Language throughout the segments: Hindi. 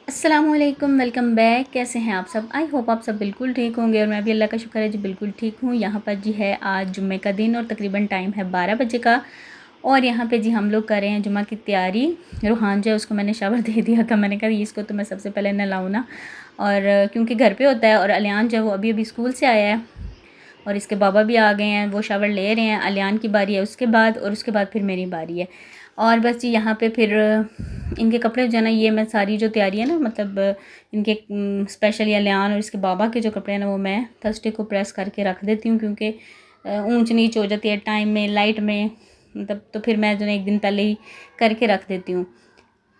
अस्सलामुअलैकुम, वेलकम बैक। कैसे हैं आप सब? आई होप आप सब बिल्कुल ठीक होंगे और मैं भी अल्लाह का शुक्र है जी बिल्कुल ठीक हूँ। यहाँ पर जी है आज जुम्मे का दिन और तकरीबन टाइम है 12 बजे का। और यहाँ पे जी हम लोग कर रहे हैं जुम्मा की तैयारी। रूहान जो है उसको मैंने शावर दे दिया था, मैंने कहा इसको तो मैं सबसे पहले नहलाऊँ ना। और क्योंकि घर पे होता है और अलियान जो है वो अभी अभी स्कूल से आया है और इसके बाबा भी आ गए हैं, वो शावर ले रहे हैं। अलियान की बारी है उसके बाद, और उसके बाद फिर मेरी बारी है। और बस जी यहाँ पे फिर इनके कपड़े जो है ना, ये मैं सारी जो तैयारी है ना, मतलब इनके स्पेशली अलियान और इसके बाबा के जो कपड़े हैं ना, वो मैं थर्सडे को प्रेस करके रख देती हूँ। क्योंकि ऊंच नीच हो जाती है टाइम में, लाइट में, मतलब तो फिर मैं जो है एक दिन पहले ही करके रख देती हूँ।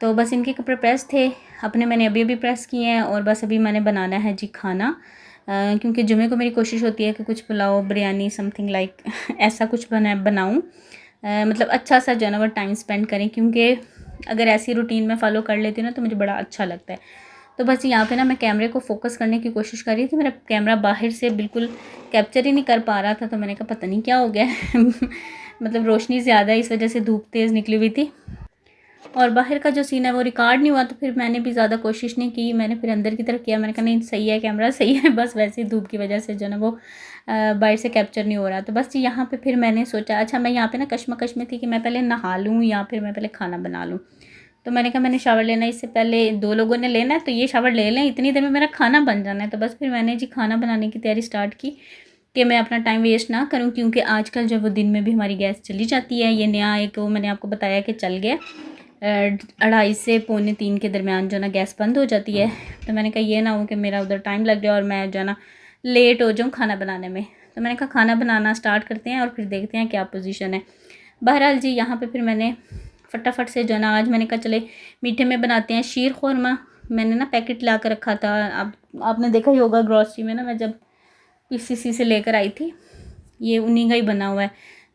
तो बस इनके कपड़े प्रेस थे, अपने मैंने अभी अभी प्रेस किए हैं। और बस अभी मैंने बनाना है जी खाना, क्योंकि जुमे को मेरी कोशिश होती है कि कुछ पुलाव बिरयानी समथिंग लाइक ऐसा कुछ बनाऊँ। मतलब अच्छा सा जो है ना वो टाइम स्पेंड करें, क्योंकि अगर ऐसी रूटीन में फ़ॉलो कर लेती हूँ ना तो मुझे बड़ा अच्छा लगता है। तो बस यहाँ पे ना मैं कैमरे को फोकस करने की कोशिश कर रही थी, मेरा कैमरा बाहर से बिल्कुल कैप्चर ही नहीं कर पा रहा था। तो मैंने कहा पता नहीं क्या हो गया है मतलब रोशनी ज़्यादा है, इस वजह से धूप तेज़ निकली हुई थी और बाहर का जो सीन है वो रिकॉर्ड नहीं हुआ। तो फिर मैंने भी ज़्यादा कोशिश नहीं की, मैंने फिर अंदर की तरफ किया। मैंने कहा नहीं सही है, कैमरा सही है, बस वैसे ही धूप की वजह से जो है ना वो बाहर से कैप्चर नहीं हो रहा। तो बस यहाँ पे फिर मैंने सोचा, अच्छा मैं यहाँ पे ना कश्मकश में थी कि मैं पहले नहा लूँ या फिर मैं पहले खाना बना लूँ। तो मैंने कहा मैंने शावर लेना है, इससे पहले 2 लोगों ने लेना है तो ये शावर ले लें, इतनी देर में मेरा खाना बन जाना है। तो बस फिर मैंने जी खाना बनाने की तैयारी स्टार्ट की कि मैं अपना टाइम वेस्ट ना करूं, क्योंकि आजकल जो वो दिन में भी हमारी गैस चली जाती है। ये नया एक वो मैंने आपको बताया कि चल गया, 2:30 से पौने 3 के दरमियान जो ना गैस बंद हो जाती है। तो मैंने कहा ये ना हो कि मेरा उधर टाइम लग जाए और मैं जो है ना लेट हो जाऊँ खाना बनाने में। तो मैंने कहा खाना बनाना स्टार्ट करते हैं और फिर देखते हैं क्या पोजीशन है। बहरहाल जी यहाँ पे फिर मैंने फटाफट से जो है ना, आज मैंने कहा चले मीठे में बनाते हैं शीर खुरमा। मैंने ना पैकेट ला कर रखा था, आपने देखा ही होगा ग्रॉसरी में ना, मैं जब पीसीसी से लेकर आई थी, ये उन्हीं का ही बना हुआ है।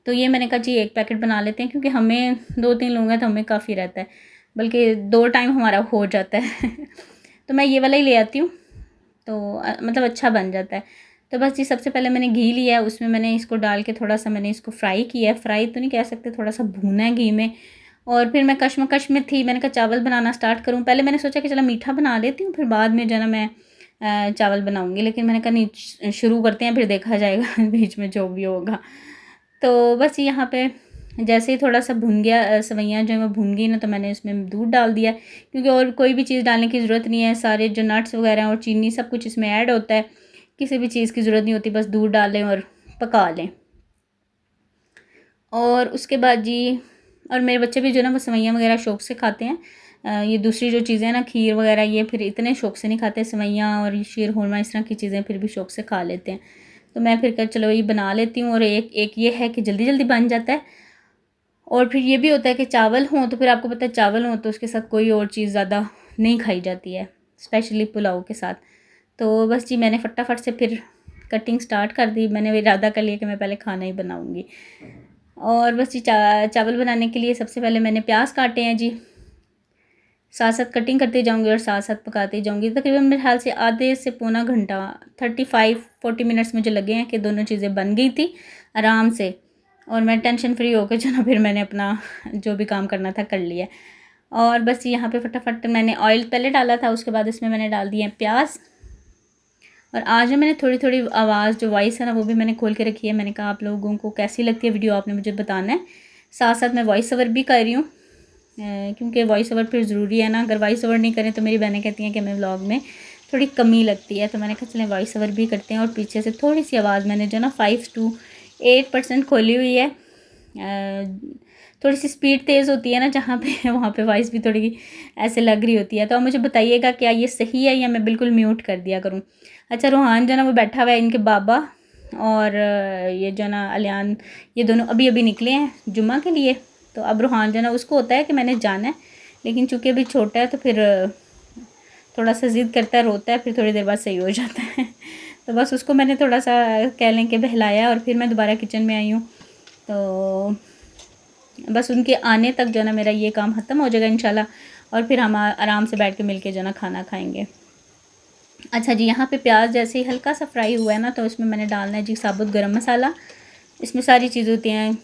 तो ये मैंने कहा जी एक पैकेट बना लेते हैं, क्योंकि हमें 2-3 लोग हैं तो हमें काफ़ी रहता है, बल्कि 2 टाइम हमारा हो जाता है तो मैं ये वाला ही ले आती हूँ, तो मतलब अच्छा बन जाता है। तो बस जी सबसे पहले मैंने घी लिया है, उसमें मैंने इसको डाल के थोड़ा सा मैंने इसको फ्राई किया है, फ्राई तो नहीं कह सकते, थोड़ा सा भूना है घी में। और फिर मैं कश्मकश में थी, मैंने कहा चावल बनाना स्टार्ट करूँ। पहले मैंने सोचा कि चलो मीठा बना लेती हूँ, फिर बाद में जो है ना मैं चावल बनाऊँगी, लेकिन मैंने कहा नहीं शुरू करते हैं फिर देखा जाएगा बीच में जो भी होगा। तो बस यहाँ पे जैसे ही थोड़ा सा भुन गया, सवैयाँ जो है वो भुन गई ना, तो मैंने इसमें दूध डाल दिया, क्योंकि और कोई भी चीज़ डालने की ज़रूरत नहीं है। सारे जो नट्स वगैरह और चीनी सब कुछ इसमें ऐड होता है, किसी भी चीज़ की ज़रूरत नहीं होती, बस दूध डालें और पका लें। और उसके बाद जी, और मेरे बच्चे भी जो है ना वो सेवइयाँ वगैरह शौक़ से खाते हैं। ये दूसरी जो चीज़ें हैं ना, खीर वगैरह, ये फिर इतने शौक़ से नहीं खाते। सेवइयाँ और शीर खुरमा इस तरह की चीज़ें फिर भी शौक़ से खा लेते हैं। तो मैं फिर कहा चलो ये बना लेती हूँ। और एक ये है कि जल्दी जल्दी बन जाता है, और फिर ये भी होता है कि चावल हों तो फिर आपको पता है चावल हों तो उसके साथ कोई और चीज़ ज़्यादा नहीं खाई जाती है, स्पेशली पुलाव के साथ। तो बस जी मैंने फटाफट से फिर कटिंग स्टार्ट कर दी। मैंने इरादा कर लिया कि मैं पहले खाना ही बनाऊँगी। और बस जी चावल बनाने के लिए सबसे पहले मैंने प्याज काटे हैं जी, साथ साथ कटिंग करती जाऊंगी और साथ साथ पकाती जाऊंगी। तकरीबन मेरे ख्याल से आधे से पौना घंटा, 35-40 मिनट्स मुझे लगे हैं कि दोनों चीज़ें बन गई थी आराम से। और मैं टेंशन फ्री होकर जो ना फिर मैंने अपना जो भी काम करना था कर लिया। और बस यहाँ पे फटाफट मैंने ऑयल पहले डाला था, उसके बाद इसमें मैंने डाल दिए प्याज। और आज मैंने थोड़ी थोड़ी आवाज़ जो वॉइस है ना वो भी मैंने खोल के रखी है। मैंने कहा आप लोगों को कैसी लगती है वीडियो, आपने मुझे बताना है। साथ साथ मैं वॉइस ओवर भी कर रही हूँ, क्योंकि वॉइस ओवर फिर ज़रूरी है ना। अगर वॉइस ओवर नहीं करें तो मेरी बहनें कहती हैं कि हमें व्लॉग में थोड़ी कमी लगती है। तो मैंने कहा चलें वॉइस ओवर भी करते हैं। और पीछे से थोड़ी सी आवाज़ मैंने जो ना 5 to 8% खोली हुई है। थोड़ी सी स्पीड तेज़ होती है ना जहाँ पे वहाँ पे वॉइस भी थोड़ी ऐसे लग रही होती है। तो आप मुझे बताइएगा क्या ये सही है या मैं बिल्कुल म्यूट कर दिया करूँ। अच्छा रूहान जो ना वो बैठा हुआ है, इनके बाबा और ये जो ना अलियान, ये दोनों अभी अभी निकले हैं जुम्मा के लिए। तो अब रूहान जो ना उसको होता है कि मैंने जाना है, लेकिन चूँकि अभी छोटा है तो फिर थोड़ा सा ज़िद करता है, रोता है, फिर थोड़ी देर बाद सही हो जाता है तो बस उसको मैंने थोड़ा सा कह लें कि बहलाया और फिर मैं दोबारा किचन में आई हूँ। तो बस उनके आने तक जो ना मेरा ये काम ख़त्म हो जाएगा इंशाल्लाह, और फिर हम आराम से बैठ के मिल के जो ना खाना खाएँगे। अच्छा जी यहाँ पे प्याज जैसे ही हल्का सा फ्राई हुआ है ना, तो इसमें मैंने डालना है जी साबुत गरम मसाला। इसमें सारी चीज़ें होती हैं,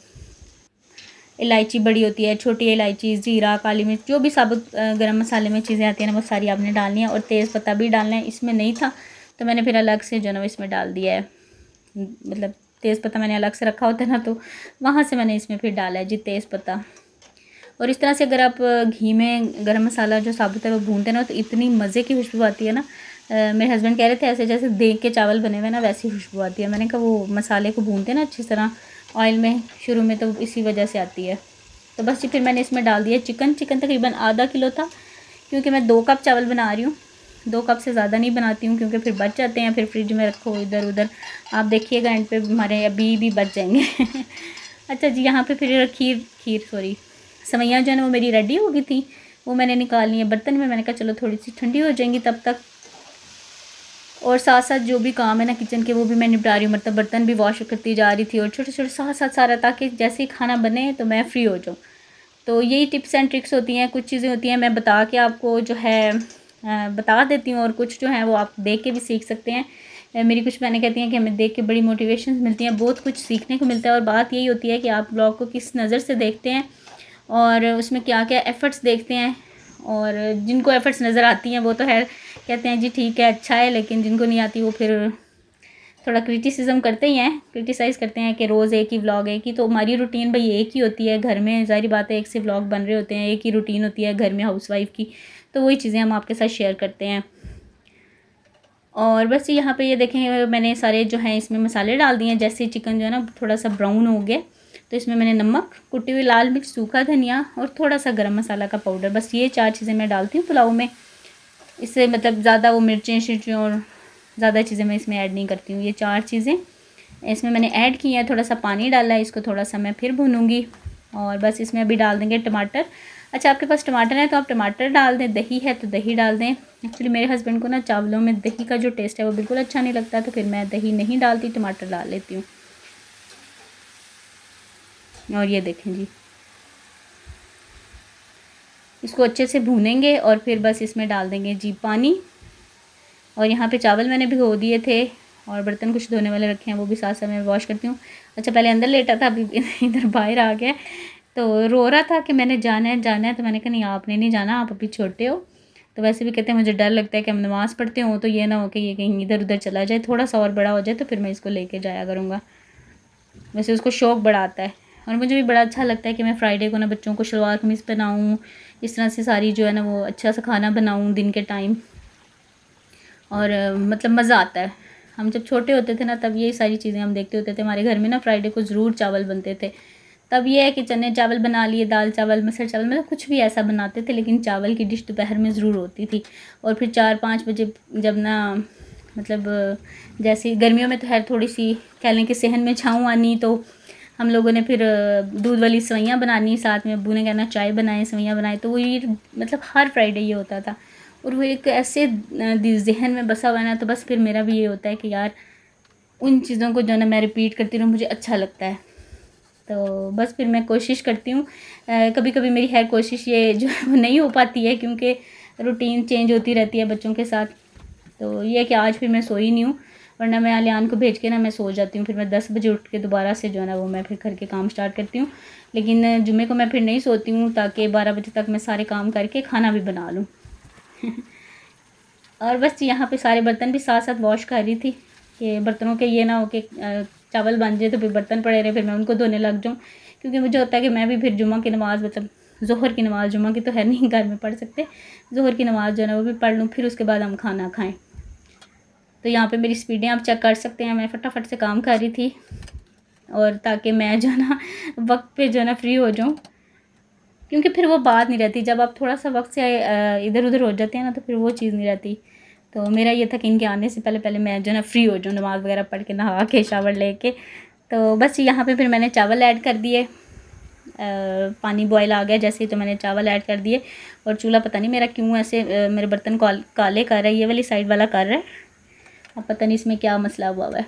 इलायची बड़ी होती है, छोटी इलायची, ज़ीरा, काली मिर्च, जो भी साबुत गरम मसाले में चीज़ें आती हैं ना वो सारी आपने डालनी है। और तेज़ पत्ता भी डालना है। इसमें नहीं था तो मैंने फिर अलग से जो है ना इसमें डाल दिया है। मतलब तेज़ पत्ता मैंने अलग से रखा होता है ना, तो वहाँ से मैंने इसमें फिर डाला है जी तेज़ पत्ता। और इस तरह से अगर आप घी में गरम मसाला जो साबुत है वो भूनते हैं ना, तो इतनी मज़े की खुशबू आती है ना। मेरे हस्बैंड कह रहे थे ऐसे जैसे देग के चावल बने हुए ना वैसी खुशबू आती है। मैंने कहा वो मसाले को भूनते हैं ना अच्छी तरह ऑयल में शुरू में, तो इसी वजह से आती है। तो बस जी फिर मैंने इसमें डाल दिया चिकन। चिकन तकरीबन आधा किलो था, क्योंकि मैं 2 कप चावल बना रही हूँ। 2 कप से ज़्यादा नहीं बनाती हूँ, क्योंकि फिर बच जाते हैं, फिर फ्रिज में रखो इधर उधर। आप देखिएगा एंड पे हमारे अभी भी बच जाएंगे। अच्छा जी, यहाँ पे फिर खीर खीर सॉरी सेवइयाँ जो है ना वो मेरी रेडी हो गई थी। वो मैंने निकाल ली है बर्तन में। मैंने कहा चलो थोड़ी सी ठंडी हो जाएंगी तब तक। और साथ साथ जो भी काम है ना किचन के वो भी मैं निपटा रही हूँ। मतलब बर्तन भी वॉश करती जा रही थी और छोटे छोटे साथ साथ सारा, ताकि जैसे ही खाना बने तो मैं फ्री हो जाऊँ। तो यही टिप्स एंड ट्रिक्स होती हैं। कुछ चीज़ें होती हैं मैं बता के आपको जो है बता देती हूँ, और कुछ जो है वो आप देख के भी सीख सकते हैं। मेरी कुछ बहनें कहती हैं कि हमें देख के बड़ी मोटिवेशन मिलती हैं, बहुत कुछ सीखने को मिलता है। और बात यही होती है कि आप ब्लॉग को किस नज़र से देखते हैं और उसमें क्या क्या एफ़र्ट्स देखते हैं। और जिनको एफ़र्ट्स नज़र आती हैं वो तो है कहते हैं जी ठीक है अच्छा है, लेकिन जिनको नहीं आती वो फिर थोड़ा क्रिटिसिज्म करते ही हैं, क्रिटिसाइज़ करते हैं कि रोज़ एक ही व्लॉग, एक ही। तो हमारी रूटीन भाई एक ही होती है घर में, ज़ाहिर बात है एक से व्लॉग बन रहे होते हैं, एक ही रूटीन होती है घर में हाउसवाइफ की। तो वही चीज़ें हम आपके साथ शेयर करते हैं। और बस यहाँ पे ये देखें मैंने सारे जो हैं इसमें मसाले डाल दिए हैं। जैसे चिकन जो है ना थोड़ा सा ब्राउन हो गया तो इसमें मैंने नमक, कुटी हुई लाल मिर्च, सूखा धनिया और थोड़ा सा गरम मसाला का पाउडर, बस ये 4 चीज़ें मैं डालती हूँ पुलाव में। इससे मतलब ज़्यादा वो मिर्चें शिर्चें और ज़्यादा चीज़ें मैं इसमें ऐड नहीं करती हूँ। ये 4 चीज़ें इसमें मैंने ऐड की हैं। थोड़ा सा पानी डाला है, इसको थोड़ा सा मैं फिर भूनूंगी। और बस इसमें अभी डाल देंगे टमाटर। अच्छा आपके पास टमाटर है तो आप टमाटर डाल दें, दही है तो दही डाल दें। एक्चुअली मेरे हस्बैंड को ना चावलों में दही का जो टेस्ट है वो बिल्कुल अच्छा नहीं लगता, तो फिर मैं दही नहीं डालती, टमाटर डाल लेती हूँ। और ये देखें जी, इसको अच्छे से भूनेंगे और फिर बस इसमें डाल देंगे जी पानी। और यहाँ पे चावल मैंने भिगो दिए थे और बर्तन कुछ धोने वाले रखे हैं वो भी साथ साथ मैं वॉश करती हूँ। अच्छा पहले अंदर लेटा था, अभी इधर बाहर आ गया तो रो रहा था कि मैंने जाना है जाना है। तो मैंने कहा नहीं आपने नहीं जाना, आप अभी छोटे हो। तो वैसे भी कहते हैं मुझे डर लगता है कि हम नमाज़ पढ़ते हो तो ये ना हो कि ये कहीं इधर उधर चला जाए, थोड़ा सा और बड़ा हो जाए तो फिर मैं इसको लेके जाया करूँगा। वैसे उसको शौक़ बड़ा आता है और मुझे भी बड़ा अच्छा लगता है कि मैं फ्राइडे को ना बच्चों को शलवार कमीज़ पहनाऊँ, इस तरह से सारी जो है ना वो अच्छा सा खाना बनाऊँ दिन के टाइम। और मतलब मज़ा आता है। हम जब छोटे होते थे ना तब यही सारी चीज़ें हम देखते होते थे। हमारे घर में ना फ्राइडे को ज़रूर चावल बनते थे। तब ये है कि चने चावल बना लिए, दाल चावल, मटर चावल, मतलब कुछ भी ऐसा बनाते थे, लेकिन चावल की डिश दोपहर में ज़रूर होती थी। और फिर 4-5 बजे जब ना मतलब जैसे गर्मियों में तो खैर थोड़ी सी कह लें कि सेहन में छाँव आनी, तो हम लोगों ने फिर दूध वाली सेवइयाँ बनानी, साथ में अब्बू ने कहना चाय बनाएं, सेवइयाँ बनाएं। तो वो ये मतलब हर फ्राइडे ये होता था और वो एक ऐसे जहन में बसा हुआ है ना, तो बस फिर मेरा भी ये होता है कि यार उन चीज़ों को जो है ना मैं रिपीट करती रहूँ, मुझे अच्छा लगता है। तो बस फिर मैं कोशिश करती हूँ। कभी कभी मेरी खैर कोशिश ये जो है वो नहीं हो पाती है, क्योंकि रूटीन चेंज होती रहती है बच्चों के साथ। तो ये है कि आज फिर मैं सोई नहीं हूँ, वरना मैं अलियान को भेज के ना मैं सो जाती हूँ। फिर मैं 10 बजे उठ के दोबारा से जो है ना वो मैं फिर घर के काम स्टार्ट करती हूँ। लेकिन जुम्मे को मैं फिर नहीं सोती हूँ, ताकि 12 बजे तक मैं सारे काम करके खाना भी बना लूँ। और बस यहाँ पे सारे बर्तन भी साथ साथ वॉश कर रही थी कि बर्तनों के ये ना हो कि चावल बन जाए तो फिर बर्तन पड़े रहे, फिर मैं उनको धोने लग जाऊँ। क्योंकि मुझे होता है कि मैं भी फिर जुम्मा की नमाज़, मतलब ज़ोहर की नमाज़, जुम्मा की तो है नहीं घर में पढ़ सकते, ज़ोहर की नमाज़ जो है ना वो भी पढ़ लूँ, फिर उसके बाद हम खाना खाएँ। तो यहाँ पे मेरी स्पीडें आप चेक कर सकते हैं, मैं फटाफट से काम कर रही थी और ताकि मैं जो है ना वक्त पे जो है ना फ्री हो जाऊँ, क्योंकि फिर वो बात नहीं रहती। जब आप थोड़ा सा वक्त से इधर उधर हो जाते हैं ना तो फिर वो चीज़ नहीं रहती। तो मेरा ये था कि इनके आने से पहले पहले मैं जो है ना फ्री हो जाऊँ, नमाज़ वगैरह पढ़ के नहा के शावर लेके। तो बस यहाँ पे फिर मैंने चावल ऐड कर दिए। पानी बॉयल आ गया जैसे ही तो मैंने चावल ऐड कर दिए। और चूल्हा पता नहीं मेरा क्यों ऐसे मेरे बर्तन काले कर रहा है, ये वाली साइड वाला कर रहा है, अब पता नहीं इसमें क्या मसला हुआ है।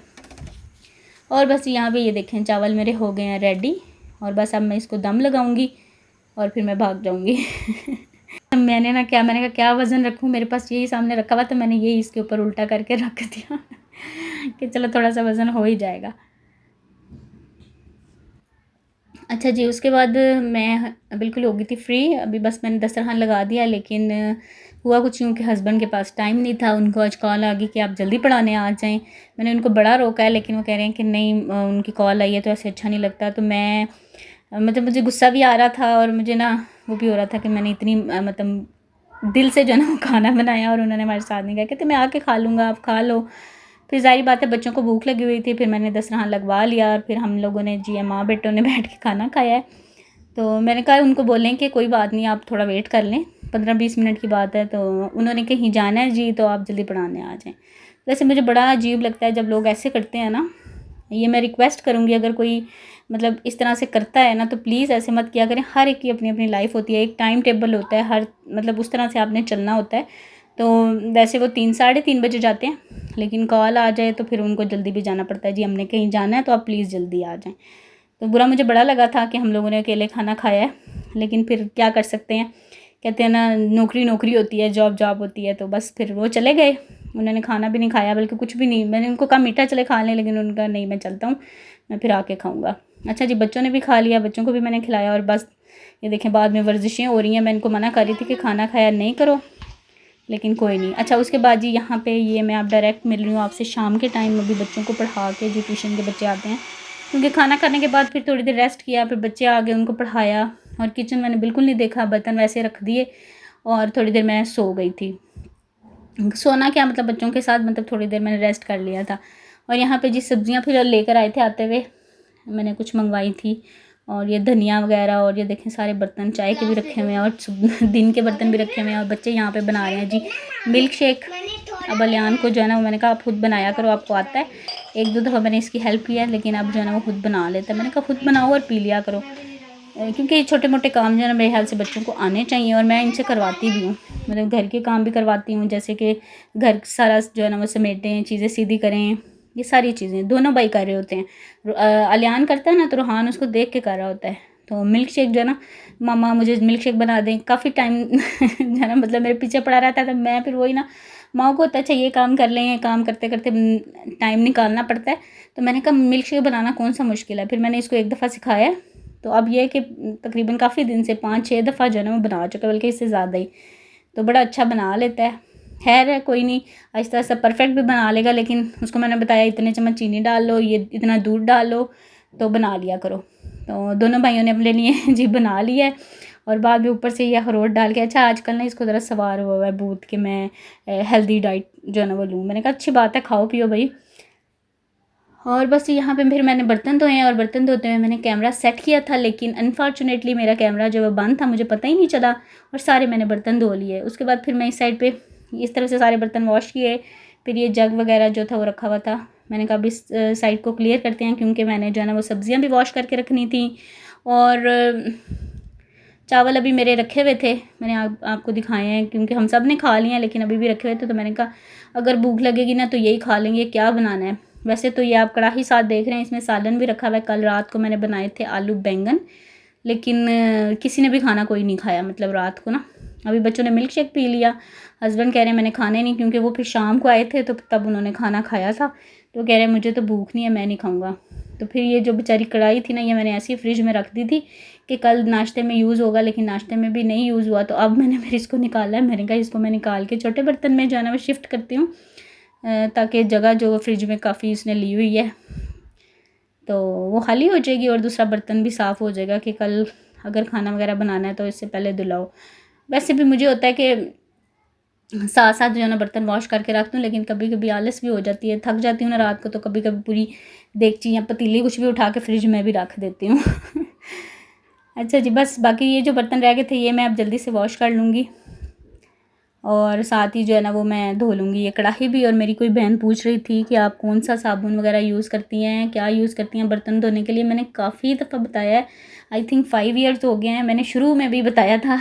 और बस यहाँ पे ये देखें चावल मेरे हो गए हैं रेडी। और बस अब मैं इसको दम लगाऊंगी और फिर मैं भाग जाऊंगी। मैंने कहा क्या वज़न रखूँ, मेरे पास यही सामने रखा हुआ, तो मैंने यही इसके ऊपर उल्टा करके रख दिया कि चलो थोड़ा सा वज़न हो ही जाएगा। अच्छा जी, उसके बाद मैं बिल्कुल हो गई थी फ्री। अभी बस मैंने दस्तरखान लगा दिया, लेकिन हुआ कुछ यूँ कि हस्बैंड के पास टाइम नहीं था। उनको आज कॉल आ गई कि आप जल्दी पढ़ाने आ जाएँ। मैंने उनको बड़ा रोका है, लेकिन वो कह रहे हैं कि नहीं, उनकी कॉल आई है तो ऐसे अच्छा नहीं लगता। तो मैं मतलब मुझे गुस्सा भी आ रहा था और मुझे ना वो भी हो रहा था कि मैंने इतनी मतलब दिल से जो है ना वो खाना बनाया और उन्होंने हमारे साथ नहीं कहा, कहते मैं आके खा लूँगा, आप खा लो। फिर ज़ाहिर बात है बच्चों को भूख लगी हुई थी, फिर मैंने दस्तरखान लगवा लिया और फिर हम लोगों ने जी माँ बेटों ने बैठ के खाना खाया है। तो मैंने कहा उनको बोलें कि कोई बात नहीं, आप थोड़ा वेट कर लें, 15-20 मिनट की बात है। तो उन्होंने कहीं जाना है जी, तो आप जल्दी पढ़ाने आ जाएँ। वैसे मुझे बड़ा अजीब लगता है जब लोग ऐसे करते हैं ना। ये मैं रिक्वेस्ट करूँगी, अगर कोई मतलब इस तरह से करता है ना तो प्लीज़ ऐसे मत किया करें। हर एक की अपनी अपनी लाइफ होती है, एक टाइम टेबल होता है, हर मतलब उस तरह से आपने चलना होता है। तो वैसे वो 3 साढ़े 3 बजे जाते हैं, लेकिन कॉल आ जाए तो फिर उनको जल्दी भी जाना पड़ता है, जी हमने कहीं जाना है तो आप प्लीज़ जल्दी आ जाएँ। तो बुरा मुझे बड़ा लगा था कि हम लोगों ने अकेले खाना खाया है, लेकिन फिर क्या कर सकते हैं। कहते हैं ना, नौकरी नौकरी होती है, जॉब जॉब होती है। तो बस फिर वो चले गए, उन्होंने खाना भी नहीं खाया, बल्कि कुछ भी नहीं। मैंने उनको कहा मीठा चले खा लें, लेकिन उनका नहीं, मैं चलता हूँ, मैं फिर आके खाऊँगा। अच्छा जी, बच्चों ने भी खा लिया, बच्चों को भी मैंने खिलाया। और बस ये देखें बाद में वर्जिशें हो रही हैं। मैं इनको मना कर रही थी कि खाना खाया नहीं करो, लेकिन कोई नहीं। अच्छा, उसके बाद जी यहाँ पे ये मैं अब डायरेक्ट मिल रही हूँ आपसे शाम के टाइम। अभी बच्चों को पढ़ा के, जो ट्यूशन के बच्चे आते हैं, क्योंकि खाना खाने के बाद फिर थोड़ी देर रेस्ट किया, फिर बच्चे आ गए, उनको पढ़ाया और किचन मैंने बिल्कुल नहीं देखा, बर्तन वैसे रख दिए और थोड़ी देर मैं सो गई थी। सोना क्या, मतलब बच्चों के साथ मतलब थोड़ी देर मैंने रेस्ट कर लिया था। और यहाँ पे जी सब्जियाँ फिर लेकर आए थे आते हुए, मैंने कुछ मंगवाई थी। और ये धनिया वगैरह, और ये देखें सारे बर्तन चाय के भी रखे हुए हैं और दिन के बर्तन भी रखे हुए हैं। और बच्चे यहाँ पे बना रहे हैं जी मिल्क शेक। अब अलियान को जो है ना वो मैंने कहा आप खुद बनाया करो, आपको आता है। 1-2 दफ़ा मैंने इसकी हेल्प किया, लेकिन अब जो है ना वो खुद बना लेता है। मैंने कहा खुद बनाओ और पी लिया करो, क्योंकि छोटे मोटे काम जो है ना मेरे ख्याल से बच्चों को आने चाहिए, और मैं इनसे करवाती भी हूँ। मतलब घर के काम भी करवाती हूँ, जैसे कि घर सारा जो है ना वो समेटें, चीज़ें सीधी करें, ये सारी चीज़ें दोनों भाई कर रहे होते हैं। अलियान करता है ना तो रूहान उसको देख के कर रहा होता है। तो मिल्क शेक जो है ना, मामा मुझे मिल्क शेक बना दें, काफ़ी टाइम जो है ना मतलब मेरे पीछे पड़ा रहता है। तो मैं फिर वही ना, माँ को होता है अच्छा ये काम कर लें, ये काम करते करते टाइम निकालना पड़ता है। तो मैंने कहा मिल्क शेक बनाना कौन सा मुश्किल है। फिर मैंने इसको एक दफ़ा सिखाया, तो अब ये है कि तकरीबन काफ़ी दिन से 5-6 दफ़ा जो है ना वो बना चुका है, बल्कि इससे ज़्यादा ही। तो बड़ा अच्छा बना लेता है। खैर है, कोई नहीं, आहिस्ता आहिस्ता परफेक्ट भी बना लेगा। लेकिन उसको मैंने बताया इतने चम्मच चीनी डाल लो, ये इतना दूध डाल लो, तो बना लिया करो। तो दोनों भाइयों ने अपने लिए जी बना लिया है। और बाद में ऊपर से ये अखरोट डाल के, अच्छा आजकल ना इसको ज़रा सवार हुआ है बूथ के मैं हेल्दी डाइट जो है ना वो लूँ। मैंने कहा अच्छी बात है, खाओ पियो भाई। और बस यहाँ पे फिर मैंने बर्तन धोए हैं, और बर्तन धोते हुए मैंने कैमरा सेट किया था, लेकिन अनफॉर्चुनेटली मेरा कैमरा जो है बंद था, मुझे पता ही नहीं चला, और सारे मैंने बर्तन धो लिए। उसके बाद फिर मैं इस साइड पे इस तरह से सारे बर्तन वॉश किए। फिर ये जग वगैरह जो था वो रखा हुआ था, मैंने कहा अभी इस साइड को क्लियर करते हैं, क्योंकि मैंने जो है ना वो सब्ज़ियाँ भी वॉश करके रखनी थी। और चावल अभी मेरे रखे हुए थे, मैंने आपको दिखाए हैं, क्योंकि हम सब ने खा लिए हैं, लेकिन अभी भी रखे हुए थे। तो मैंने कहा अगर भूख लगेगी ना तो यही खा लेंगे, क्या बनाना है। वैसे तो ये आप कढ़ाई साथ देख रहे हैं, इसमें सालन भी रखा हुआ है। कल रात को मैंने बनाए थे आलू बैंगन, लेकिन किसी ने भी खाना कोई नहीं खाया, मतलब रात को ना। अभी बच्चों ने मिल्क शेक पी लिया, हस्बैंड कह रहे हैं मैंने खाने नहीं, क्योंकि वो फिर शाम को आए थे तो तब उन्होंने खाना खाया था। तो कह रहे हैं मुझे तो भूख नहीं है, मैं नहीं खाऊंगा। तो फिर ये जो बेचारी कढ़ाई थी ना, ये मैंने ऐसी फ्रिज में रख दी थी कि कल नाश्ते में यूज़ होगा, लेकिन नाश्ते में भी नहीं यूज़ हुआ। तो अब मैंने फिर इसको निकाला है। मैंने कहा इसको मैं निकाल के छोटे बर्तन में जो है ना वो शिफ्ट करती हूँ, ताकि जगह जो फ्रिज में काफ़ी उसने ली हुई है तो वो खाली हो जाएगी, और दूसरा बर्तन भी साफ़ हो जाएगा कि कल अगर खाना वगैरह बनाना है तो इससे पहले धुलाओ। वैसे भी मुझे होता है कि साथ साथ जो है ना बर्तन वॉश करके रख दूँ, लेकिन कभी कभी आलस भी हो जाती है, थक जाती हूँ ना रात को, तो कभी कभी पूरी देगची या पतीली कुछ भी उठा के फ्रिज में भी रख देती हूँ। अच्छा जी, बस बाकी ये जो बर्तन रह गए थे ये मैं अब जल्दी से वॉश कर लूँगी, और साथ ही जो है ना वो मैं धो लूँगी ये कढ़ाई भी। और मेरी कोई बहन पूछ रही थी कि आप कौन सा साबुन वगैरह यूज़ करती हैं, क्या यूज़ करती हैं बर्तन धोने के लिए। मैंने काफ़ी दफ़ा बताया है, आई थिंक 5 ईयर्स हो गए हैं, मैंने शुरू में भी बताया था।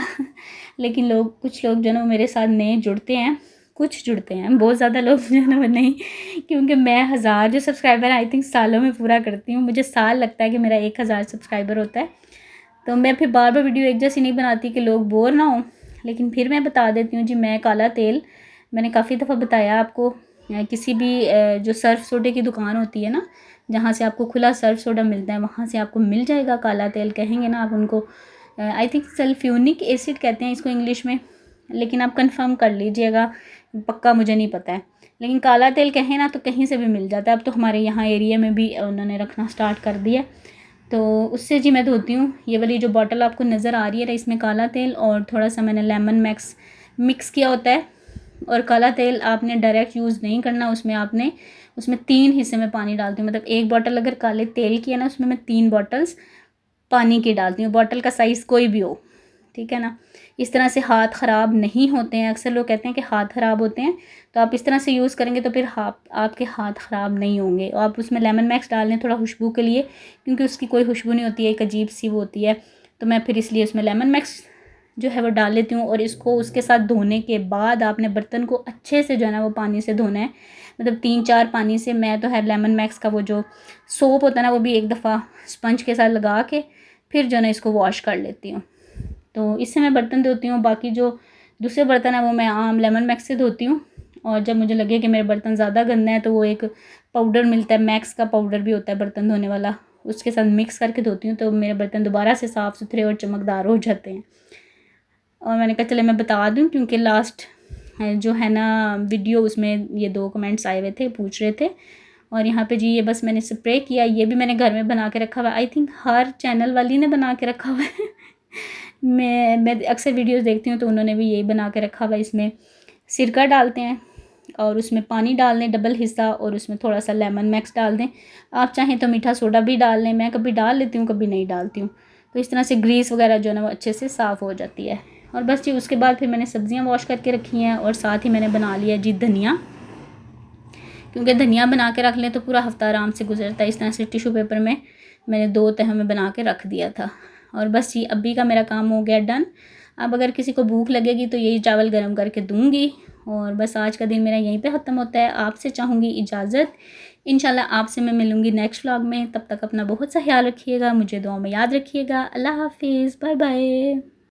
लेकिन कुछ लोग जो है ना वो मेरे साथ नए जुड़ते हैं, कुछ जुड़ते हैं, बहुत ज़्यादा लोग जो है ना वो नहीं, क्योंकि मैं 1000 जो सब्सक्राइबर आई थिंक सालों में पूरा करती हूँ। मुझे साल लगता है कि मेरा 1000 सब्सक्राइबर होता है। तो मैं फिर बार बार वीडियो एक जैसी नहीं बनाती कि लोग बोर ना हो, लेकिन फिर मैं बता देती हूँ जी। मैं काला तेल मैंने काफ़ी दफ़ा बताया आपको, किसी भी जो सर्फ सोडे की दुकान होती है ना, जहाँ से आपको खुला सर्फ सोडा मिलता है, वहाँ से आपको मिल जाएगा काला तेल। कहेंगे ना आप उनको, आई थिंक सल्फ्यूनिक एसिड कहते हैं इसको इंग्लिश में, लेकिन आप कंफर्म कर लीजिएगा, पक्का मुझे नहीं पता है। लेकिन काला तेल कहें ना तो कहीं से भी मिल जाता है। अब तो हमारे यहाँ एरिया में भी उन्होंने रखना स्टार्ट कर दिया, तो उससे जी मैं धोती हूँ। ये वाली जो बॉटल आपको नज़र आ रही है, इसमें काला तेल और थोड़ा सा मैंने लेमन मैक्स मिक्स किया होता है। और काला तेल आपने डायरेक्ट यूज़ नहीं करना, उसमें 3 हिस्से में पानी डालती हूँ। मतलब एक बॉटल अगर काले तेल की है ना, उसमें मैं 3 बॉटल्स पानी की डालती हूँ, बॉटल का साइज़ कोई भी हो, ठीक है ना। इस तरह से हाथ ख़राब नहीं होते हैं। अक्सर लोग कहते हैं कि हाथ ख़राब होते हैं, तो आप इस तरह से यूज़ करेंगे तो फिर आपके हाथ ख़राब नहीं होंगे। और आप उसमें लेमन मैक्स डाल लें थोड़ा खुशबू के लिए, क्योंकि उसकी कोई खुशबू नहीं होती है, एक अजीब सी वो होती है। तो मैं फिर इसलिए उसमें लेमन मैक्स जो है वो डाल लेती हूँ। और इसको उसके साथ धोने के बाद आपने बर्तन को अच्छे से जो है ना वो पानी से धोना है, मतलब 3-4 पानी से। मैं तो है लेमन मैक्स का वो जो सोप होता है ना, वो भी एक दफ़ा स्पंज के साथ लगा के फिर जो है ना इसको वॉश कर लेती हूँ। तो इससे मैं बर्तन धोती हूँ। बाकी जो दूसरे बर्तन है वो मैं आम लेमन मैक्स से धोती हूँ। और जब मुझे लगे कि मेरे बर्तन ज़्यादा गंदे हैं, तो वो एक पाउडर मिलता है, मैक्स का पाउडर भी होता है बर्तन धोने वाला, उसके साथ मिक्स करके धोती हूँ, तो मेरे बर्तन दोबारा से साफ़ सुथरे और चमकदार हो जाते हैं। और मैंने कहा चले मैं बता दूँ, क्योंकि लास्ट जो है ना वीडियो, उसमें ये 2 कमेंट्स आए हुए थे, पूछ रहे थे। और यहाँ पे जी ये बस मैंने स्प्रे किया, ये भी मैंने घर में बना के रखा हुआ है। आई थिंक हर चैनल वाली ने बना के रखा हुआ है। मैं अक्सर वीडियोस देखती हूँ तो उन्होंने भी यही बना के रखा हुआ है। इसमें सिरका डालते हैं और उसमें पानी डाल दें डबल हिस्सा, और उसमें थोड़ा सा लेमन मैक्स डाल दें। आप चाहें तो मीठा सोडा भी डाल लें, मैं कभी डाल लेती हूँ कभी नहीं डालती हूँ। तो इस तरह से ग्रीस वगैरह जो है ना वो अच्छे से साफ़ हो जाती है। और बस जी उसके बाद फिर मैंने सब्ज़ियाँ वॉश करके रखी हैं, और साथ ही मैंने बना लिया जी धनिया, क्योंकि धनिया बना के रख लें तो पूरा हफ्ता आराम से गुजरता है। इस तरह से टिशू पेपर में मैंने 2 तह में बना के रख दिया था। और बस जी अभी का मेरा काम हो गया डन। अब अगर किसी को भूख लगेगी तो यही चावल गर्म करके दूंगी। और बस आज का दिन मेरा यहीं पे ख़त्म होता है। आपसे चाहूँगी इजाज़त, इंशाल्लाह आपसे मैं मिलूँगी नेक्स्ट व्लॉग में। तब तक अपना बहुत सा ख्याल रखिएगा, मुझे दुआ में याद रखिएगा। अल्लाह हाफिज़, बाय बाय।